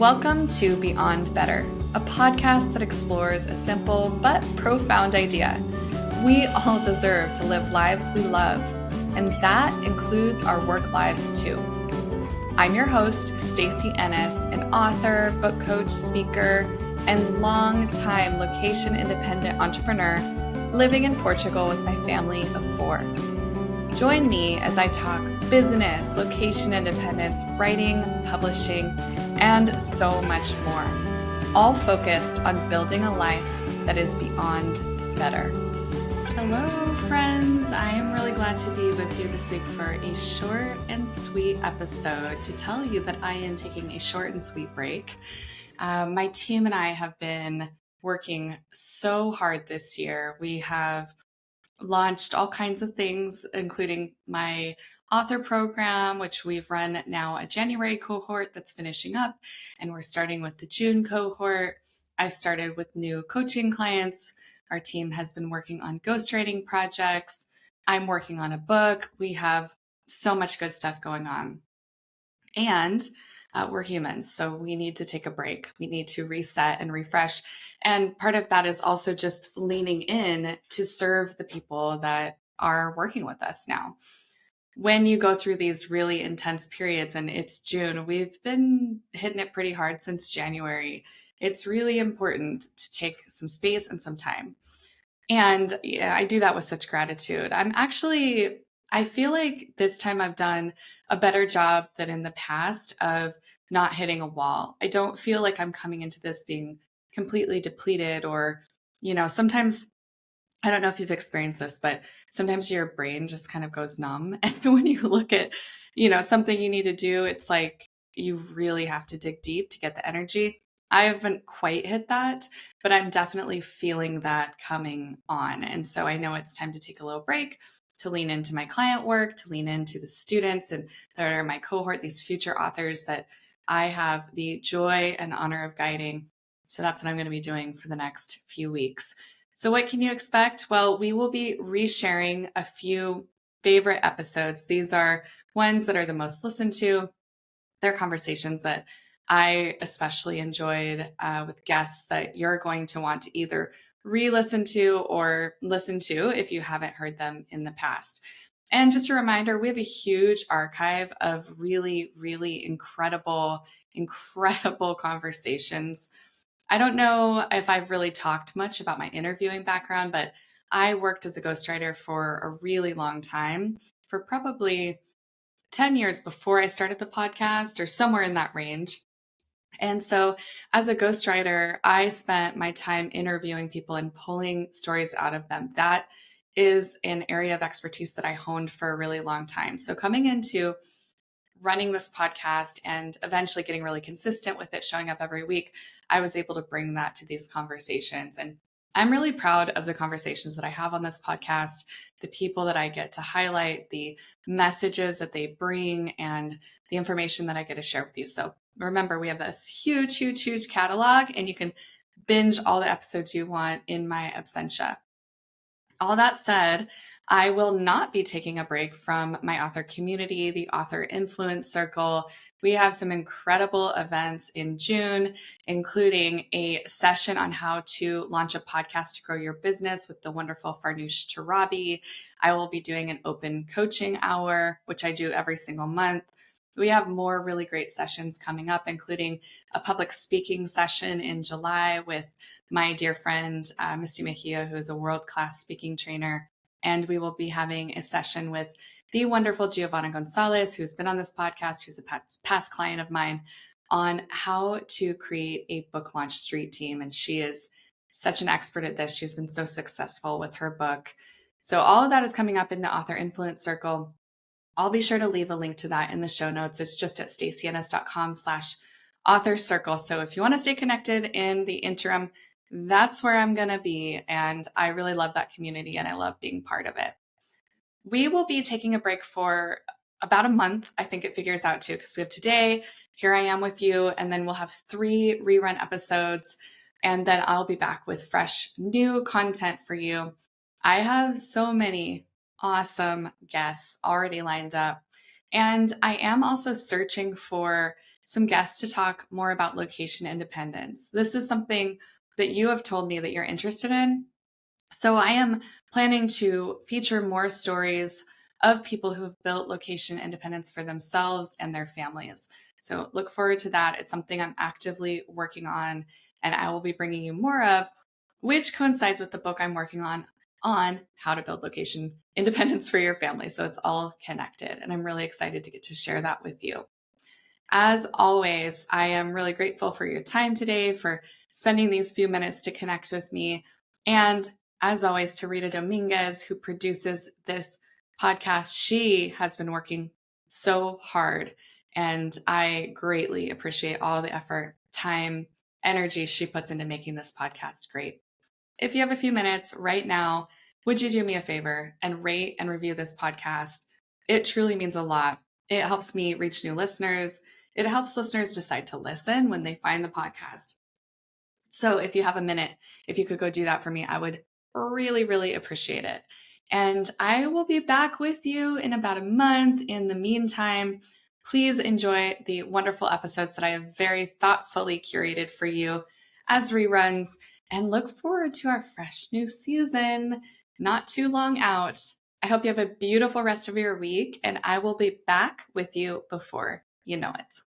Welcome to Beyond Better, a podcast that explores a simple but profound idea. We all deserve to live lives we love, and that includes our work lives too. I'm your host, Stacey Ennis, an author, book coach, speaker, and long-time location-independent entrepreneur living in Portugal with my family of 4. Join me as I talk business, location independence, writing, publishing, and so much more, all focused on building a life that is beyond better. Hello, friends. I am really glad to be with you this week for a short and sweet episode to tell you that I am taking a short and sweet break. My team and I have been working so hard this year. We have launched all kinds of things, including my author program, which we've run now a January cohort that's finishing up, and we're starting with the June cohort. I've started with new coaching clients. Our team has been working on ghostwriting projects. I'm working on a book. We have so much good stuff going on. And we're humans, so we need to take a break. We need to reset and refresh. And part of that is also just leaning in to serve the people that are working with us now. When you go through these really intense periods, and it's June, we've been hitting it pretty hard since January. It's really important to take some space and some time. And yeah, I do that with such gratitude. I feel like this time I've done a better job than in the past of not hitting a wall. I don't feel like I'm coming into this being completely depleted or, sometimes I don't know if you've experienced this, but sometimes your brain just kind of goes numb. And when you look at, something you need to do, it's like you really have to dig deep to get the energy. I haven't quite hit that, but I'm definitely feeling that coming on. And so I know it's time to take a little break, to lean into my client work, to lean into the students and that are my cohort, these future authors that I have the joy and honor of guiding. So that's what I'm going to be doing for the next few weeks. So what can you expect? Well, we will be resharing a few favorite episodes. These are ones that are the most listened to. They're conversations that I especially enjoyed with guests that you're going to want to either re-listen to or listen to if you haven't heard them in the past. And just a reminder, we have a huge archive of really, really incredible conversations. I don't know if I've really talked much about my interviewing background, but I worked as a ghostwriter for a really long time, for probably 10 years before I started the podcast or somewhere in that range. And so as a ghostwriter, I spent my time interviewing people and pulling stories out of them. That is an area of expertise that I honed for a really long time. So coming into running this podcast and eventually getting really consistent with it, showing up every week, I was able to bring that to these conversations. And I'm really proud of the conversations that I have on this podcast, the people that I get to highlight, the messages that they bring, and the information that I get to share with you. So remember, we have this huge, huge, huge catalog, and you can binge all the episodes you want in my absentia. All that said, I will not be taking a break from my author community, the Author Influence Circle. We have some incredible events in June, including a session on how to launch a podcast to grow your business with the wonderful Farnoosh Torabi. I will be doing an open coaching hour, which I do every single month. We have more really great sessions coming up, including a public speaking session in July with my dear friend, Misty Mejia, who is a world-class speaking trainer. And we will be having a session with the wonderful Giovanna Gonzalez, who's been on this podcast, who's a past client of mine, on how to create a book launch street team. And she is such an expert at this. She's been so successful with her book. So all of that is coming up in the Author Influence Circle. I'll be sure to leave a link to that in the show notes. It's just at stacieyennis.com/author circle. So if you want to stay connected in the interim, that's where I'm going to be. And I really love that community and I love being part of it. We will be taking a break for about a month. I think it figures out too, because we have today, here I am with you, and then we'll have 3 rerun episodes. And then I'll be back with fresh new content for you. I have so many awesome guests already lined up. And I am also searching for some guests to talk more about location independence. This is something that you have told me that you're interested in. So I am planning to feature more stories of people who have built location independence for themselves and their families. So look forward to that. It's something I'm actively working on, and I will be bringing you more of, which coincides with the book I'm working on how to build location independence for your family. So it's all connected, and I'm really excited to get to share that with you. As always, I am really grateful for your time today, for spending these few minutes to connect with me. And as always, to Rita Dominguez, who produces this podcast. She has been working so hard, and I greatly appreciate all the effort, time, energy she puts into making this podcast great. If you have a few minutes right now, would you do me a favor and rate and review this podcast? It truly means a lot. It helps me reach new listeners. It helps listeners decide to listen when they find the podcast. So if you have a minute, if you could go do that for me, I would really, really appreciate it. And I will be back with you in about a month. In the meantime, please enjoy the wonderful episodes that I have very thoughtfully curated for you as reruns, and look forward to our fresh new season, not too long out. I hope you have a beautiful rest of your week, and I will be back with you before you know it.